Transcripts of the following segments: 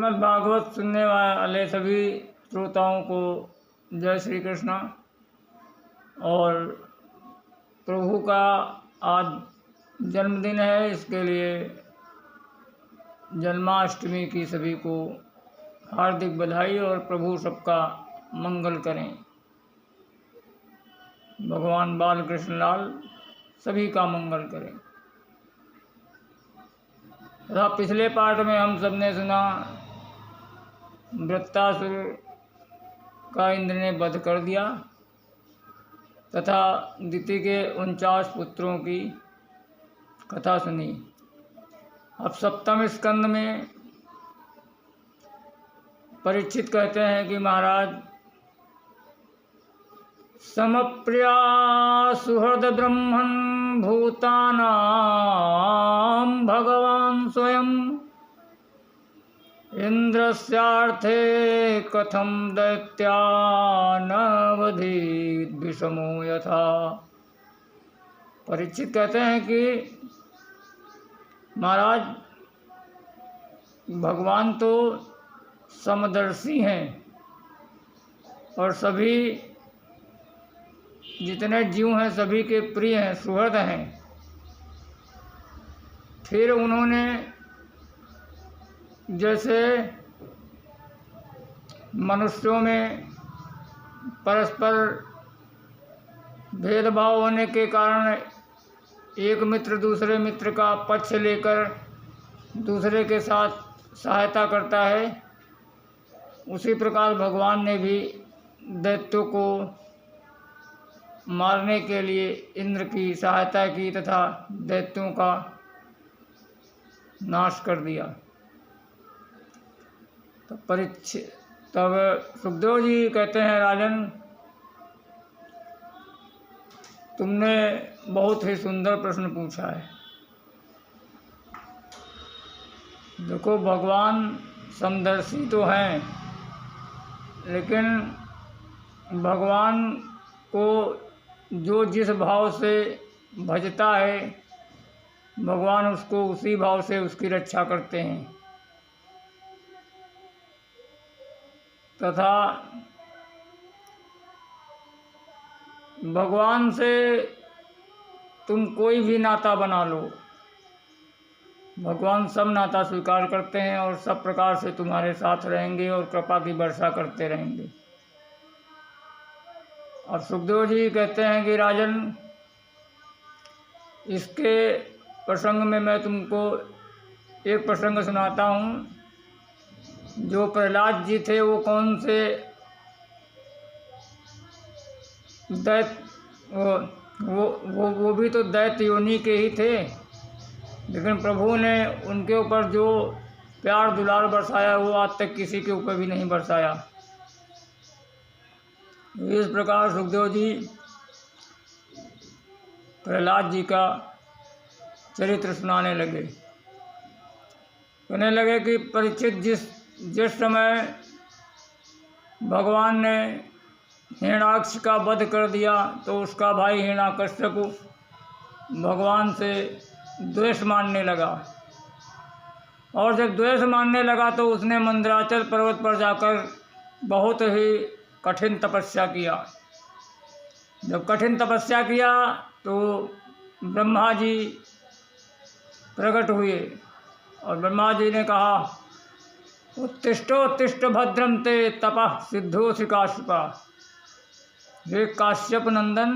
श्रीमद् भागवत सुनने वाले सभी श्रोताओं को जय श्री कृष्ण। और प्रभु का आज जन्मदिन है, इसके लिए जन्माष्टमी की सभी को हार्दिक बधाई और प्रभु सबका मंगल करें। भगवान बाल कृष्ण लाल सभी का मंगल करें। तथा पिछले पाठ में हम सब ने सुना वृत्तासुर का इंद्र ने वध कर दिया तथा दिति के 49 पुत्रों की कथा सुनी। अब सप्तम स्कंद में परीक्षित कहते हैं कि महाराज, समप्रिया सुहृद ब्रह्मन् भूतानां भगवान स्वयं इंद्रस्यार्थे कथम दैत्यानवधीत विषमो यथा। परीक्षित कहते हैं कि महाराज, भगवान तो समदर्शी हैं और सभी जितने जीव हैं सभी के प्रिय हैं, सुहृद हैं। फिर उन्होंने जैसे मनुष्यों में परस्पर भेदभाव होने के कारण एक मित्र दूसरे मित्र का पक्ष लेकर दूसरे के साथ सहायता करता है, उसी प्रकार भगवान ने भी दैत्यों को मारने के लिए इंद्र की सहायता की तथा दैत्यों का नाश कर दिया। तब सुखदेव जी कहते हैं, राजन, तुमने बहुत ही सुंदर प्रश्न पूछा है। देखो, भगवान समदर्शी तो हैं, लेकिन भगवान को जो जिस भाव से भजता है, भगवान उसको उसी भाव से उसकी रक्षा करते हैं। तथा भगवान से तुम कोई भी नाता बना लो, भगवान सब नाता स्वीकार करते हैं और सब प्रकार से तुम्हारे साथ रहेंगे और कृपा की वर्षा करते रहेंगे। और सुखदेव जी कहते हैं कि राजन, इसके प्रसंग में मैं तुमको एक प्रसंग सुनाता हूँ। जो प्रहलाद जी थे वो कौन से वो भी तो दैत्य योनि के ही थे, लेकिन प्रभु ने उनके ऊपर जो प्यार दुलार बरसाया वो आज तक किसी के ऊपर भी नहीं बरसाया। इस प्रकार सुखदेव जी प्रहलाद जी का चरित्र सुनाने लगे। कहने लगे कि परीक्षित, जिस समय भगवान ने हिरण्याक्ष का वध कर दिया तो उसका भाई हिरण्याकश्यप भगवान से द्वेष मानने लगा। और जब द्वेष मानने लगा तो उसने मंदराचल पर्वत पर जाकर बहुत ही कठिन तपस्या किया। जब कठिन तपस्या किया तो ब्रह्मा जी प्रकट हुए और ब्रह्मा जी ने कहा, उत्तिष्ठोत्तिष्ठ भद्रम ते तपः सिद्धोऽसि काश्यपा। हे काश्यप नंदन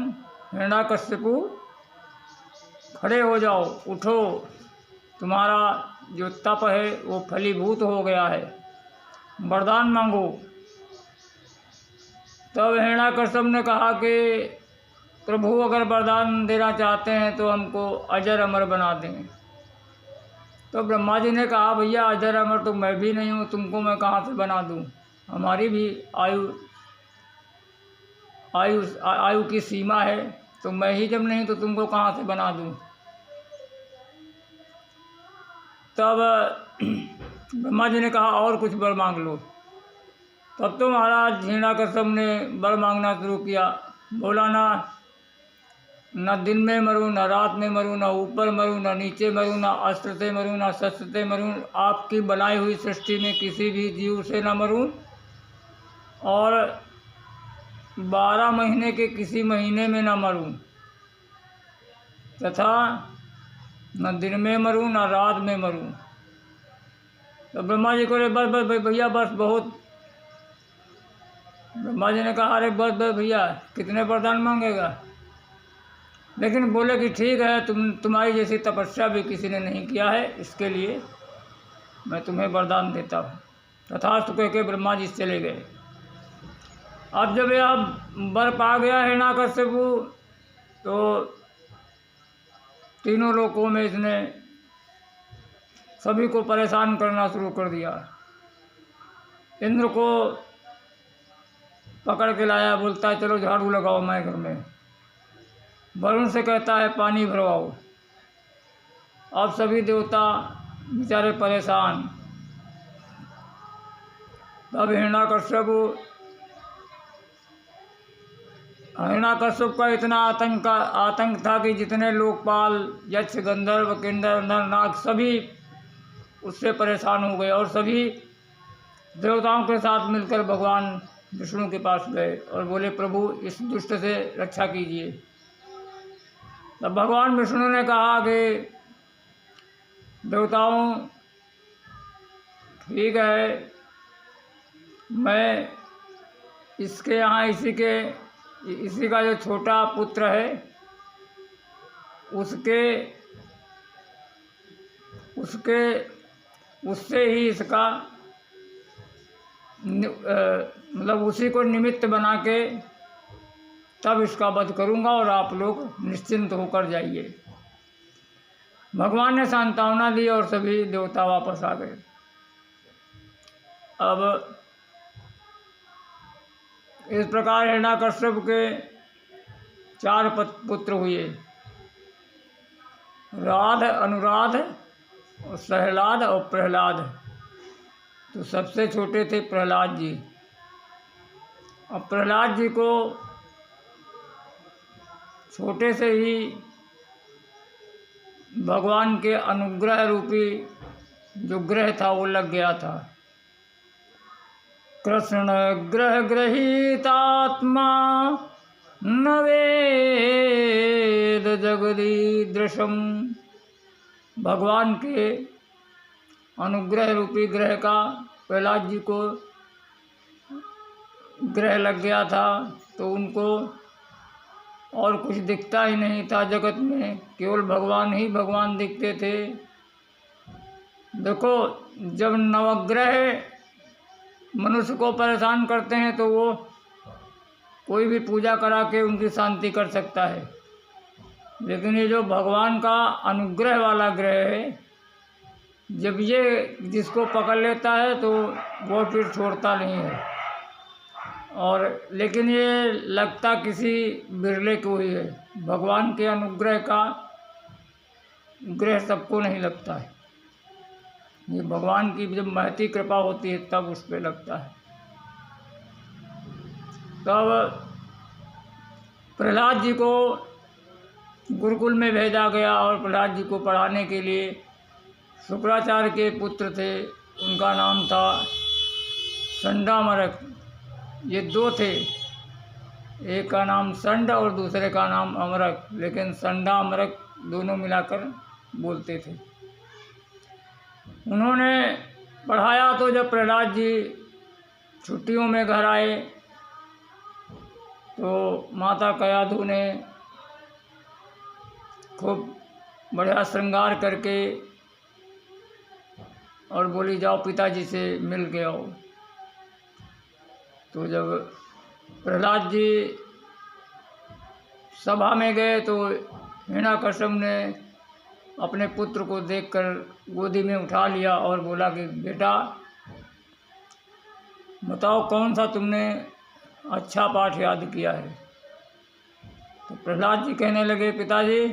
हिरण्याकश्यपु, खड़े हो जाओ, उठो, तुम्हारा जो तप है वो फलीभूत हो गया है, वरदान मांगो। तब हिरण्याकश्यप ने कहा कि प्रभु, अगर वरदान देना चाहते हैं तो हमको अजर अमर बना दें। तो ब्रह्मा जी ने कहा, भैया अजर अमर तो मैं भी नहीं हूँ, तुमको मैं कहाँ से बना दूँ, हमारी भी आयु की सीमा है, तो मैं ही जब नहीं तो तुमको कहाँ से बना दूँ। तब ब्रह्मा जी ने कहा, और कुछ वर मांग लो। तब तो महाराज हिरण्याकश्यप ने वर मांगना शुरू किया। बोला ना, न दिन में मरूं, न रात में मरूं, न ऊपर मरूं, न नीचे मरूं, न अस्त्र से मरूं, न शस्त्र से मरूं, आपकी बनाई हुई सृष्टि में किसी भी जीव से न मरूं, और 12 महीने के किसी महीने में न मरूं, तथा न दिन में मरूं न रात में मरूं। तो ब्रह्मा जी को बस बस भैया बस बहुत। ब्रह्मा जी ने कहा अरे बस बस भैया, कितने वरदान मांगेगा? लेकिन बोले कि ठीक है, तुम्हारी जैसी तपस्या भी किसी ने नहीं किया है, इसके लिए मैं तुम्हें वरदान देता हूँ। तथास्तु कह के ब्रह्मा जी चले गए। अब जब यह वर पा गया हिरण्याकश्यपु, तो तीनों लोकों में इसने सभी को परेशान करना शुरू कर दिया। इंद्र को पकड़ के लाया, बोलता है चलो झाड़ू लगाओ मैं घर में। वरुण से कहता है पानी भरवाओ। अब सभी देवता बेचारे परेशान। तब हिरण्याकश्यप का इतना आतंक था कि जितने लोकपाल, यक्ष, गंधर्व, किन्नर, नर, नाग सभी उससे परेशान हो गए, और सभी देवताओं के साथ मिलकर भगवान विष्णु के पास गए और बोले प्रभु इस दुष्ट से रक्षा कीजिए। तब भगवान विष्णु ने कहा कि देवताओं ठीक है, मैं इसके यहाँ इसी का जो छोटा पुत्र है उससे ही इसका मतलब उसी को निमित्त बना के तब इसका वध करूँगा, और आप लोग निश्चिंत होकर जाइए। भगवान ने सांत्वना दी और सभी देवता वापस आ गए। अब इस प्रकार हिरण्याकश्यप के 4 पुत्र हुए, राध, अनुराध, सहलाद और प्रहलाद। तो सबसे छोटे थे प्रहलाद जी। अब प्रहलाद जी को छोटे से ही भगवान के अनुग्रह रूपी जो ग्रह था वो लग गया था। कृष्ण ग्रह ग्रहीतात्मा न वेद जगदीदृशम। भगवान के अनुग्रह रूपी ग्रह का प्रहलाद जी को ग्रह लग गया था, तो उनको और कुछ दिखता ही नहीं था जगत में, केवल भगवान ही भगवान दिखते थे। देखो, जब नवग्रह मनुष्य को परेशान करते हैं तो वो कोई भी पूजा करा के उनकी शांति कर सकता है, लेकिन ये जो भगवान का अनुग्रह वाला ग्रह है, जब ये जिसको पकड़ लेता है तो वो फिर छोड़ता नहीं है। और लेकिन ये लगता किसी बिरले को ही है। भगवान के अनुग्रह का ग्रह सबको नहीं लगता है, ये भगवान की जब महती कृपा होती है तब उस पर लगता है। तब प्रहलाद जी को गुरुकुल में भेजा गया, और प्रहलाद जी को पढ़ाने के लिए शुक्राचार्य के पुत्र थे, उनका नाम था संडामरक। ये 2 थे, एक का नाम संड और दूसरे का नाम अमरक, लेकिन संडामरक दोनों मिलाकर बोलते थे। उन्होंने पढ़ाया। तो जब प्रहलाद जी छुट्टियों में घर आए तो माता कयाधु ने खूब बढ़िया श्रृंगार करके और बोली जाओ पिताजी से मिल के आओ। तो जब प्रहलाद जी सभा में गए तो हिरण्याकश्यप ने अपने पुत्र को देखकर गोदी में उठा लिया और बोला कि बेटा बताओ कौन सा तुमने अच्छा पाठ याद किया है। तो प्रहलाद जी कहने लगे पिताजी,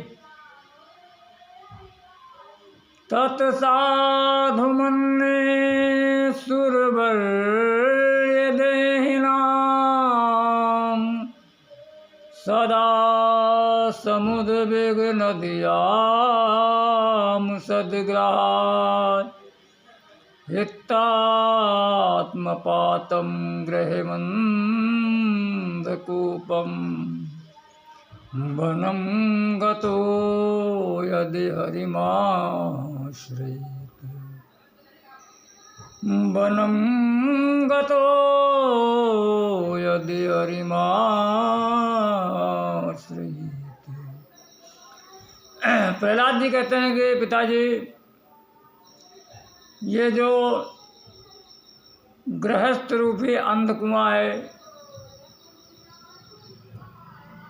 तत्साधु मन्ये सुरवर देहिनाम सदा समुद्र वेग नदियाम सद्ग्रहात् हितात्मपातं गृहमन्धकूपम् वनं गतो यदि हरिमाश्रयेत् वनं गतो यदि हरिमाश्रयेत्। प्रहलाद जी कहते हैं कि पिताजी, ये जो गृहस्थ रूपी अंधकुआं है,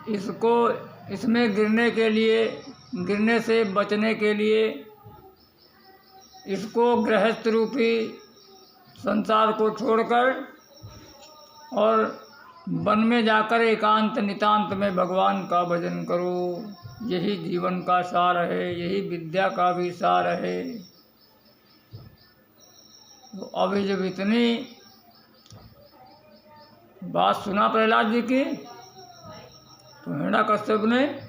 इसको इसमें गिरने से बचने के लिए इसको गृहस्थ रूपी संसार को छोड़कर और वन में जाकर एकांत नितांत में भगवान का भजन करो। यही जीवन का सार है, यही विद्या का भी सार है। तो अभी जब इतनी बात सुना प्रहलाद जी की, तो हिरण्यकश्यप ने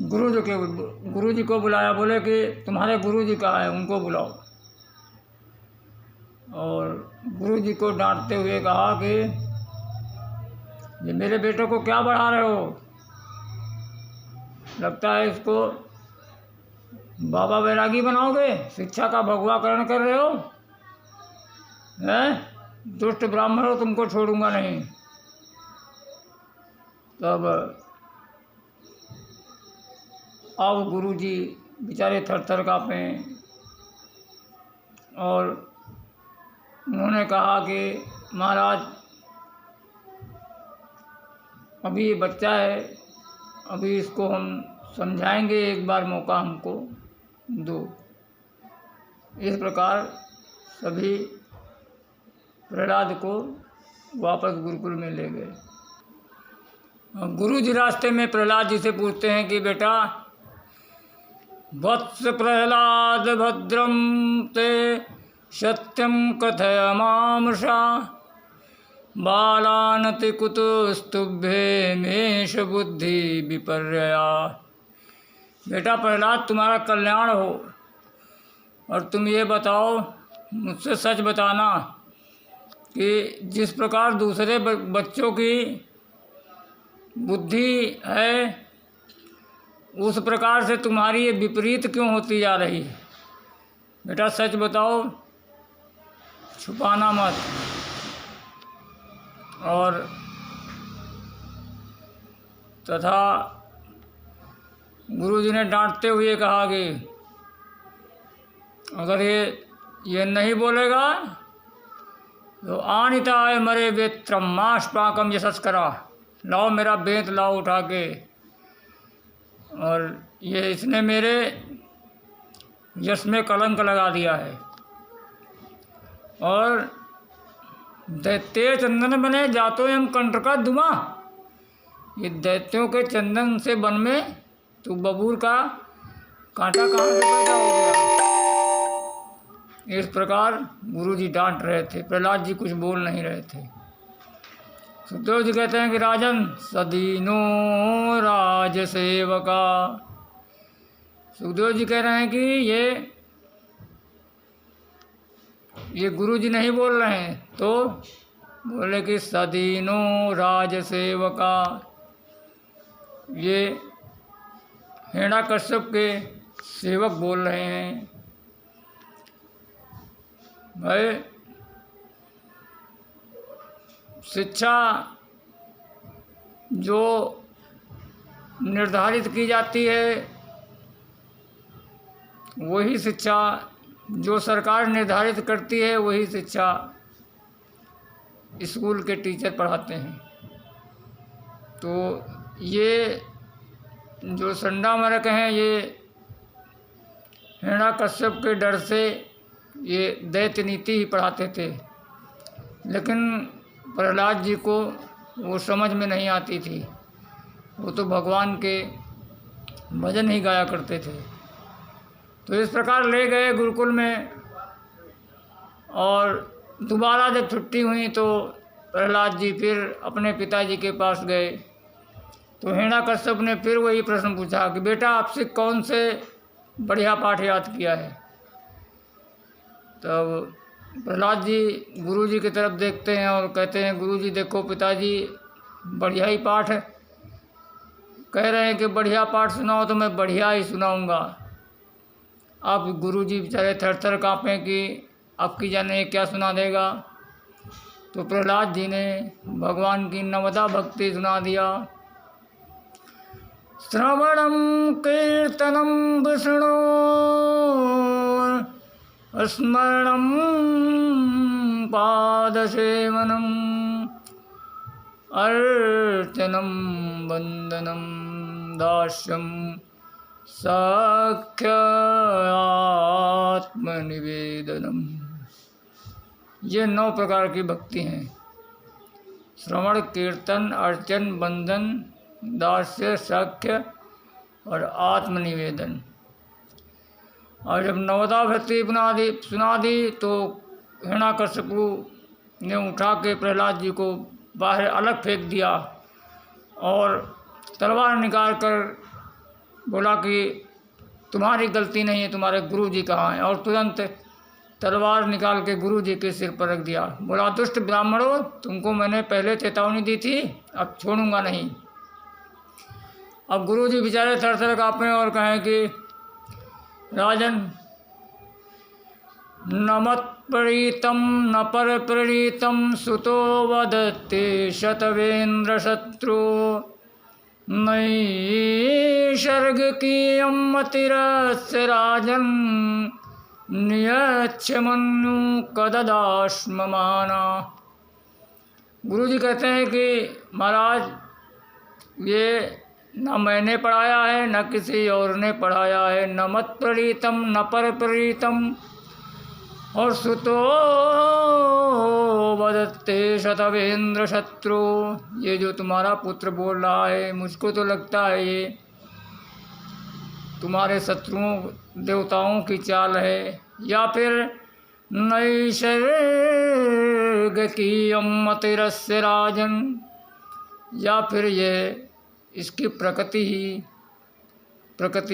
गुरु जी को बुलाया। बोले कि तुम्हारे गुरु जी कहाँ हैं, उनको बुलाओ। और गुरु जी को डांटते हुए कहा कि ये मेरे बेटे को क्या बढ़ा रहे हो, लगता है इसको बाबा वैरागी बनाओगे, शिक्षा का भगवाकरण कर रहे हो, हैं? दुष्ट ब्राह्मण हो, तुमको छोड़ूंगा नहीं। तब अब गुरु जी बेचारे थर-थर काँपे और उन्होंने कहा कि महाराज, अभी ये बच्चा है, अभी इसको हम समझाएंगे, एक बार मौका हमको दो। इस प्रकार सभी प्रहलाद को वापस गुरुकुल में ले गए। गुरु जी रास्ते में प्रहलाद जी से पूछते हैं कि बेटा, वत्स प्रहलाद भद्रम ते सत्यम कथय मामृषा बालानति कुतुस्तुभ्ये मेष बुद्धि विपर्यया। बेटा प्रहलाद, तुम्हारा कल्याण हो, और तुम ये बताओ, मुझसे सच बताना कि जिस प्रकार दूसरे बच्चों की बुद्धि है, उस प्रकार से तुम्हारी ये विपरीत क्यों होती जा रही है। बेटा सच बताओ, छुपाना मत। और तथा गुरुजी ने डांटते हुए कहा कि अगर ये नहीं बोलेगा तो आनिताय मरे वेत्रम माश पाकम यशस्करा। लाओ मेरा बेंत लाओ उठा के। और ये इसने मेरे यश में कलंक लगा दिया है। और दैत्य चंदन बने जातो एम कंठ का दुमा। ये दैत्यों के चंदन से वन में तो बबूर का कांटा कहाँ से पैदा हो गया। इस प्रकार गुरुजी डांट रहे थे, प्रहलाद जी कुछ बोल नहीं रहे थे। सुखदेव जी कहते हैं कि राजन सदीनो राज सेवका। सुखदेव जी कह रहे हैं कि ये गुरु जी नहीं बोल रहे हैं, तो बोले कि सदीनो राज सेवका। ये हिरण्यकश्यप के सेवक बोल रहे हैं। भाई शिक्षा जो निर्धारित की जाती है, वही शिक्षा जो सरकार निर्धारित करती है, वही शिक्षा स्कूल के टीचर पढ़ाते हैं। तो ये जो संडा मरक हैं, ये हिरण्यकश्यप के डर से ये दैत्य नीति ही पढ़ाते थे। लेकिन प्रहलाद जी को वो समझ में नहीं आती थी। वो तो भगवान के भजन ही गाया करते थे। तो इस प्रकार ले गए गुरुकुल में। और दोबारा जब छुट्टी हुई तो प्रहलाद जी फिर अपने पिताजी के पास गए तो हिरण्यकश्यप ने फिर वही प्रश्न पूछा कि बेटा आपसे कौन से बढ़िया पाठ याद किया है। तब प्रहलाद जी गुरु जी की तरफ देखते हैं और कहते हैं गुरु जी देखो पिताजी बढ़िया ही पाठ है, कह रहे हैं कि बढ़िया पाठ सुनाओ तो मैं बढ़िया ही सुनाऊंगा। अब गुरु जी बेचारे थर थर काँपें कि आपकी जाने क्या सुना देगा। तो प्रहलाद जी ने भगवान की नवदा भक्ति सुना दिया। श्रवणं कीर्तनं विष्णो स्मरणं पादसेवनम् अर्चनं वंदनं दास्यं सख्य आत्मनिवेदनम। ये 9 प्रकार की भक्ति हैं। श्रवण, कीर्तन, अर्चन, बंधन, दास्य, सख्य और आत्मनिवेदन। और जब नवदा भक्ति सुना दी तो हिरण्यकश्यपु ने उठा के प्रहलाद जी को बाहर अलग फेंक दिया और तलवार निकाल कर बोला कि तुम्हारी गलती नहीं है, तुम्हारे गुरु जी कहाँ हैं। और तुरंत तलवार निकाल के गुरु जी के सिर पर रख दिया। बोला दुष्ट ब्राह्मणों, तुमको मैंने पहले चेतावनी दी थी, अब छोड़ूंगा नहीं। अब गुरु जी बेचारे थर थर काँपें और कहें कि राजन, न मत प्रीतम न पर प्रीतम सुतो वदते शतवेन्द्र शत्रु नैसर्ग की मतिरस्य राजन नियच्छ मनु कददाश्ममाना। गुरु जी कहते हैं कि महाराज ये न मैंने पढ़ाया है न किसी और ने पढ़ाया है। न मत प्रीतम न पर प्रीतम और सुतो वदते शतवेन्द्र शत्रु। ये जो तुम्हारा पुत्र बोल रहा है, मुझको तो लगता है ये तुम्हारे शत्रुओं देवताओं की चाल है, या फिर नैसर्ग की मतिरस्य राजन, या फिर ये इसकी प्रकृति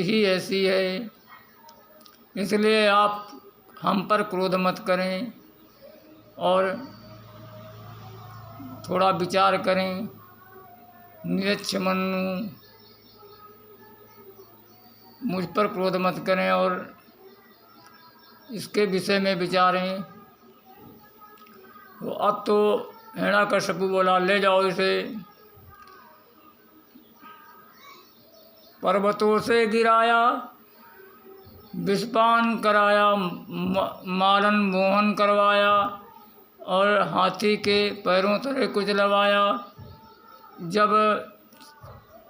ही ऐसी है। इसलिए आप हम पर क्रोध मत करें और थोड़ा विचार करें। निरक्ष मनु, मुझ पर क्रोध मत करें और इसके विषय में विचारें। तो अब तो हिरण्यकश्यपु बोला ले जाओ इसे, पर्वतों से गिराया, विषपान कराया, मालन मोहन करवाया और हाथी के पैरों तले कुचलवाया। जब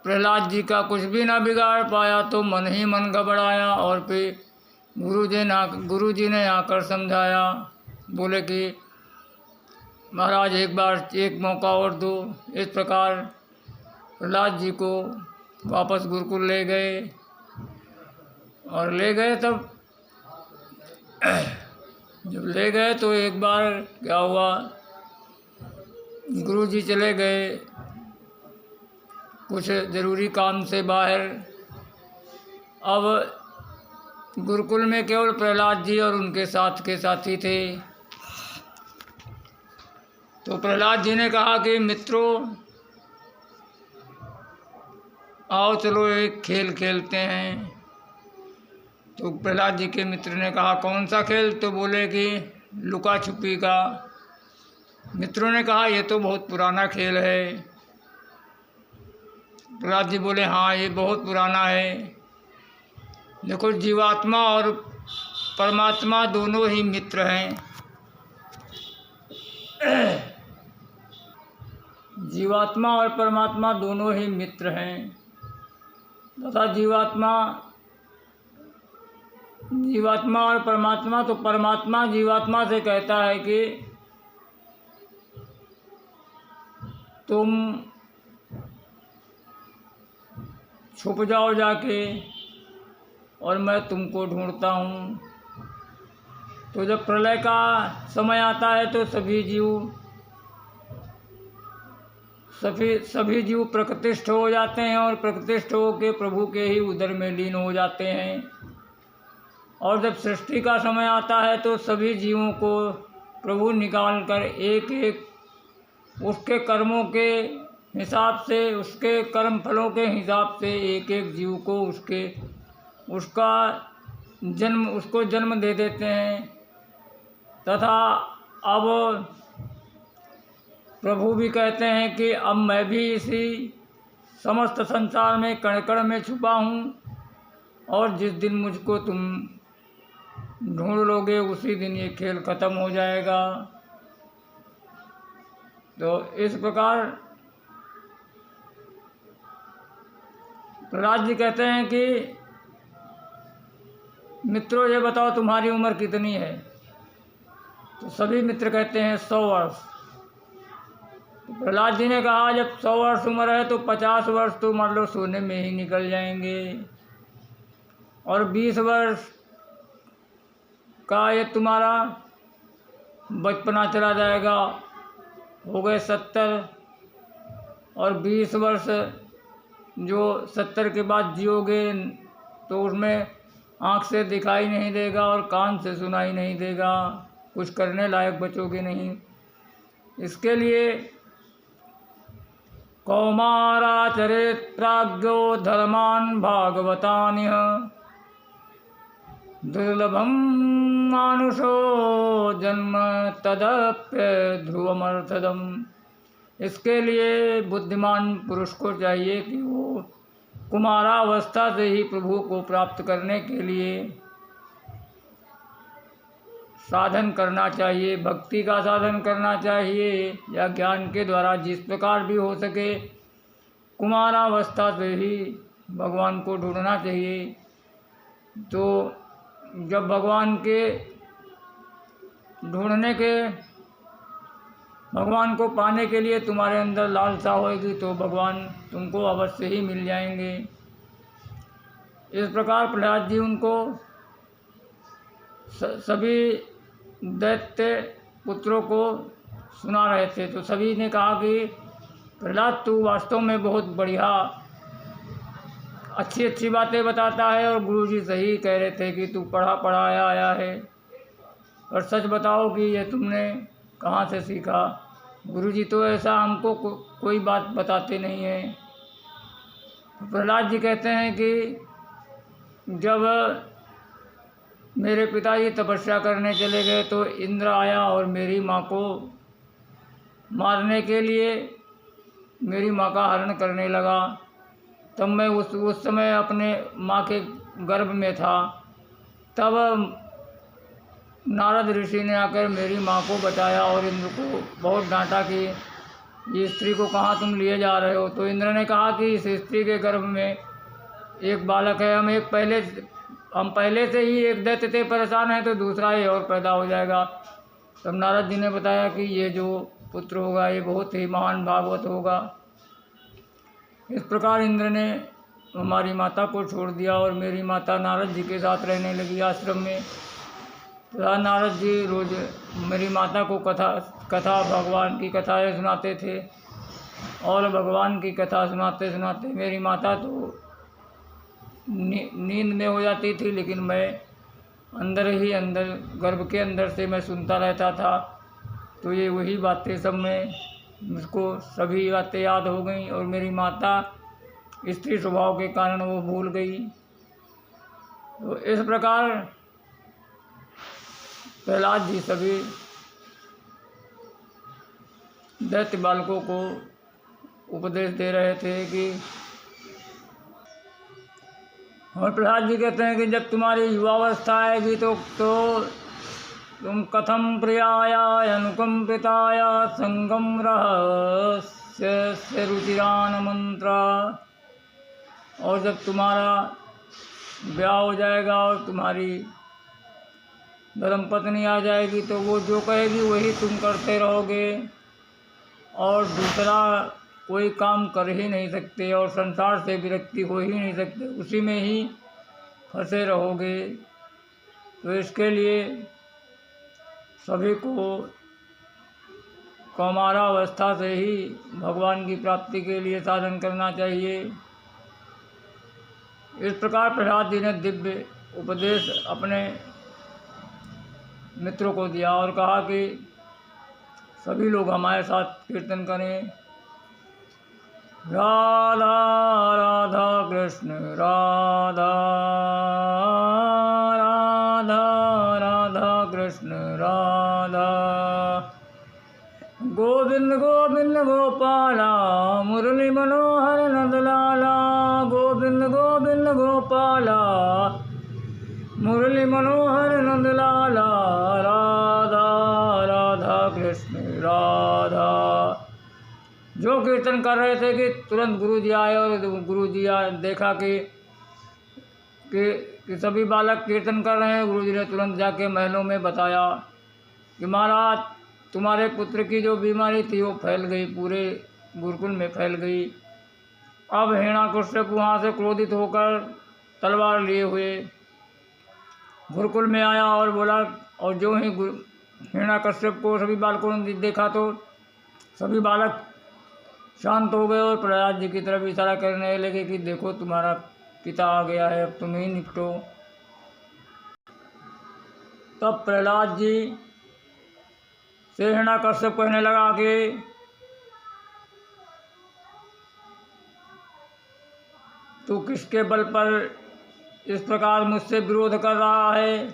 प्रहलाद जी का कुछ भी ना बिगाड़ पाया तो मन ही मन घबराया और फिर गुरु जी ने आकर समझाया। बोले कि महाराज एक मौका और दो। इस प्रकार प्रहलाद जी को वापस गुरुकुल ले गए और ले गए। तब जब ले गए तो एक बार क्या हुआ, गुरु जी चले गए कुछ ज़रूरी काम से बाहर। अब गुरुकुल में केवल प्रहलाद जी और उनके साथ के साथी थे। तो प्रहलाद जी ने कहा कि मित्रों आओ चलो एक खेल खेलते हैं। तो प्रहलाद जी के मित्र ने कहा कौन सा खेल? तो बोले कि लुका छुपी का। मित्रों ने कहा ये तो बहुत पुराना खेल है। प्रहलाद जी बोले हाँ ये बहुत पुराना है। देखो जीवात्मा और परमात्मा दोनों ही मित्र हैं। जीवात्मा और परमात्मा दोनों ही मित्र हैं तथा जीवात्मा और परमात्मा, तो परमात्मा जीवात्मा से कहता है कि तुम छुप जाओ जाके और मैं तुमको ढूंढता हूँ। तो जब प्रलय का समय आता है तो सभी जीव सभी जीव प्रकृतिस्थ हो जाते हैं और प्रकृतिस्थ हो के प्रभु के ही उदर में लीन हो जाते हैं। और जब सृष्टि का समय आता है तो सभी जीवों को प्रभु निकाल कर एक एक उसके कर्मों के हिसाब से, उसके कर्म फलों के हिसाब से एक एक जीव को उसको जन्म दे देते हैं। तथा अब प्रभु भी कहते हैं कि अब मैं भी इसी समस्त संसार में कण कण में छुपा हूँ, और जिस दिन मुझको तुम ढूंढ लोगे उसी दिन ये खेल खत्म हो जाएगा। तो इस प्रकार प्रहलाद जी कहते हैं कि मित्रों ये बताओ तुम्हारी उम्र कितनी है? तो सभी मित्र कहते हैं 100 वर्ष। तो प्रहलाद जी ने कहा जब 100 वर्ष उम्र है तो 50 वर्ष तो मान लो सोने में ही निकल जाएंगे, और 20 वर्ष का ये तुम्हारा बचपना चला जाएगा, हो गए 70। और 20 वर्ष जो 70 के बाद जियोगे तो उसमें आँख से दिखाई नहीं देगा और कान से सुनाई नहीं देगा, कुछ करने लायक बचोगे नहीं। इसके लिए कौमाराचरेत् प्राज्ञो धर्मान् भागवतानिह दुर्लभम मानुषो जन्म तदप्य ध्रुवमर्थदम। इसके लिए बुद्धिमान पुरुष को चाहिए कि वो कुमारावस्था से ही प्रभु को प्राप्त करने के लिए साधन करना चाहिए, भक्ति का साधन करना चाहिए, या ज्ञान के द्वारा जिस प्रकार भी हो सके कुमारावस्था से ही भगवान को ढूंढना चाहिए। तो जब भगवान को पाने के लिए तुम्हारे अंदर लालसा होगी तो भगवान तुमको अवश्य ही मिल जाएंगे। इस प्रकार प्रहलाद जी उनको सभी दैत्य पुत्रों को सुना रहे थे। तो सभी ने कहा कि प्रहलाद तू वास्तव में बहुत बढ़िया अच्छी बातें बताता है, और गुरुजी सही कह रहे थे कि तू पढ़ा पढ़ाया आया है, और सच बताओ कि ये तुमने कहाँ से सीखा? गुरुजी तो ऐसा हमको कोई बात बताते नहीं हैं। प्रहलाद जी कहते हैं कि जब मेरे पिताजी तपस्या करने चले गए तो इंद्र आया और मेरी माँ को मारने के लिए मेरी माँ का हरण करने लगा। तब मैं उस समय अपने माँ के गर्भ में था। तब नारद ऋषि ने आकर मेरी माँ को बचाया और इंद्र को बहुत डांटा कि ये स्त्री को कहाँ तुम लिए जा रहे हो? तो इंद्र ने कहा कि इस स्त्री के गर्भ में एक बालक है, हम पहले से ही एक दैत्य से परेशान हैं तो दूसरा ही और पैदा हो जाएगा। तब नारद जी ने बताया कि ये जो पुत्र होगा ये बहुत ही महान भागवत होगा। इस प्रकार इंद्र ने हमारी माता को छोड़ दिया और मेरी माता नारद जी के साथ रहने लगी आश्रम में। तो नारद जी रोज मेरी माता को कथा भगवान की कथाएँ सुनाते थे, और भगवान की कथा सुनाते सुनाते मेरी माता तो नींद में हो जाती थी, लेकिन मैं अंदर ही अंदर गर्भ के अंदर से मैं सुनता रहता था। तो ये वही बातें सब मुझको सभी बातें याद हो गई, और मेरी माता स्त्री स्वभाव के कारण वो भूल गई। तो इस प्रकार प्रहलाद जी सभी दैत्य बालकों को उपदेश दे रहे थे कि, और प्रहलाद जी कहते हैं कि जब तुम्हारी युवावस्था आएगी तो तुम कथम प्रियाया अनुकंपिताय संगम रहस्य रुचिरान मंत्रा। और जब तुम्हारा ब्याह हो जाएगा और तुम्हारी धर्मपत्नी आ जाएगी तो वो जो कहेगी वही तुम करते रहोगे, और दूसरा कोई काम कर ही नहीं सकते, और संसार से विरक्ति हो ही नहीं सकते, उसी में ही फंसे रहोगे। तो इसके लिए सभी को कौमारावस्था से ही भगवान की प्राप्ति के लिए साधन करना चाहिए। इस प्रकार प्रहलाद जी ने दिव्य उपदेश अपने मित्रों को दिया और कहा कि सभी लोग हमारे साथ कीर्तन करें। राधा राधा कृष्ण राधा राधा राधा कृष्ण राधा, गोविंद गोविंद गोपाला मुरली मनोहर नंदलाला, गोविंद गोविंद गोपाला मुरली मनोहर नंदलाला, राधा राधा कृष्ण राधा। जो कीर्तन कर रहे थे कि तुरंत गुरु जी आए और गुरु जी देखा कि सभी बालक कीर्तन कर रहे हैं। गुरु जी ने तुरंत जाके महलों में बताया कि महाराज तुम्हारे पुत्र की जो बीमारी थी वो फैल गई, पूरे गुरुकुल में फैल गई। अब हिरण्यकश्यप वहाँ से क्रोधित होकर तलवार लिए हुए गुरुकुल में आया और बोला, और जो ही हिरण्यकश्यप को सभी बालकों ने देखा तो सभी बालक शांत हो गए और प्रहलाद जी की तरफ इशारा करने लगे कि देखो तुम्हारा पिता आ गया है, अब तुम ही निपटो। तब प्रहलाद जी से हिरण्यकश्यप कहने लगा कि तू किसके बल पर इस प्रकार मुझसे विरोध कर रहा है।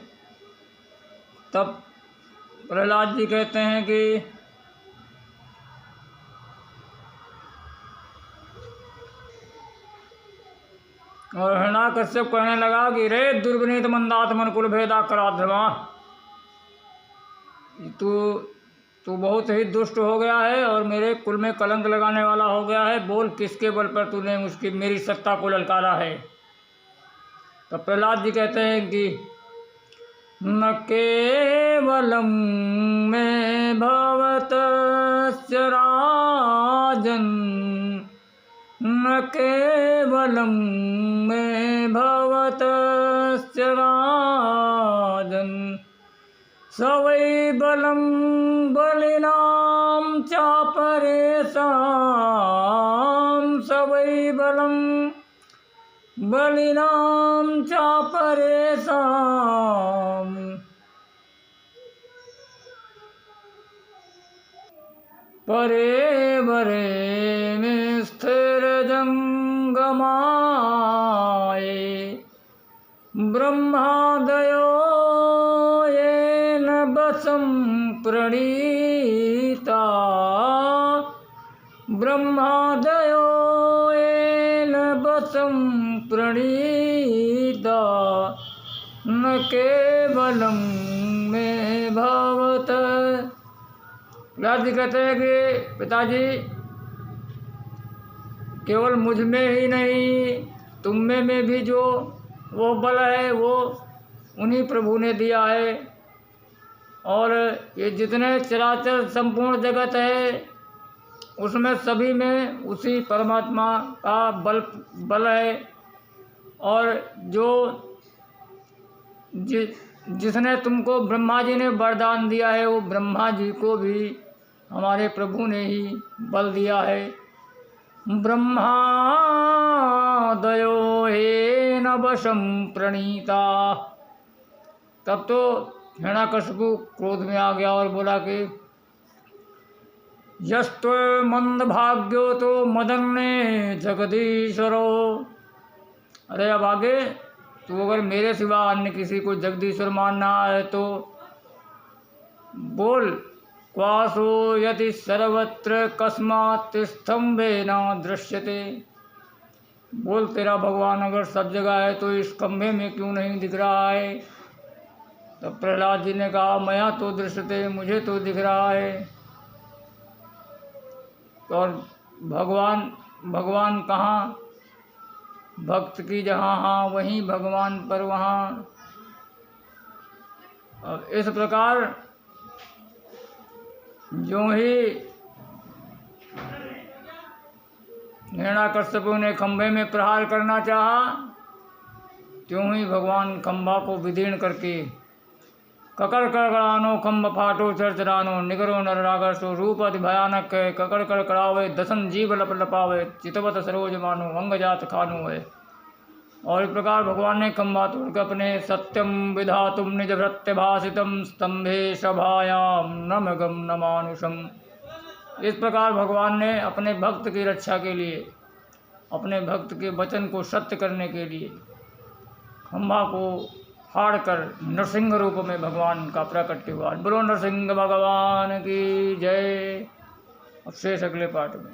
तब प्रहलाद जी कहते हैं कि और हिरण्यकश्यप कहने लगा कि रे दुर्विनीत मंदात्मन कुल भेदा कराध्रमा, तू बहुत ही दुष्ट हो गया है और मेरे कुल में कलंक लगाने वाला हो गया है। बोल किसके बल पर तूने मेरी सत्ता को ललकारा है। तो प्रहलाद जी कहते हैं कि न केवलम में भवतस्य राजन, न केवलम में भवतस्य राजन, सवै बलम बलिनां चापरेषां, सवै बलम बलिनां चापरेषां, परे वरे में स्थिर जंगमाये, ब्रह्मादयो येन वशं प्रणीता, ब्रह्मादयो येन वशं प्रणीता, न केवलम में भवत। प्रहलाद जी कहते हैं कि पिताजी केवल मुझ में ही नहीं तुम में भी जो वो बल है वो उन्हीं प्रभु ने दिया है, और ये जितने चराचर संपूर्ण जगत है उसमें सभी में उसी परमात्मा का बल है। और जो जिसने तुमको ब्रह्मा जी ने वरदान दिया है वो ब्रह्मा जी को भी हमारे प्रभु ने ही बल दिया है। ब्रह्मादयो येन वशं प्रणीता। तब तो हिरण्यकश्यप क्रोध में आ गया और बोला कि यस्त्व मंदभाग्यो तो मदन्ने जगदीश्वरो। अरे अब आगे तो अगर मेरे सिवा अन्य किसी को जगदीश्वर मानना है तो बोल, क्वासो यदि सर्वत्र कस्मात् स्तंभेन दृश्यते। बोल तेरा भगवान अगर सब जगह है तो इस खंभे में क्यों नहीं दिख रहा है। तब प्रहलाद जी ने कहा मया तो दृश्यते, मुझे तो दिख रहा है। और भगवान कहाँ, भक्त की जहाँ हाँ वहीं भगवान पर वहाँ। अब इस प्रकार जो ही हिरण्यकश्यप ने खंभे में प्रहार करना चाहा त्यों ही भगवान खंभा को विदीर्ण करके ककड़ कड़कड़ानो खम्भ फाटो चरचरानो निगरो नररागसो रूप अति भयानक है ककड़ कड़कड़ावे दसन जीव लप लपावे चितवत सरोज मानो अंग जात खानो है। और इस प्रकार भगवान ने खम्भा तोड़ के अपने सत्यम विधातुम निज भृत्य भाषितम स्तंभे सभायाम नमगम नमानुषम, इस प्रकार भगवान ने अपने भक्त की रक्षा के लिए, अपने भक्त के वचन को सत्य करने के लिए खम्भा को फाड़ कर नरसिंह रूप में भगवान का प्रकट हुआ। बोलो नरसिंह भगवान की जय। अब शेष अगले पाठ में।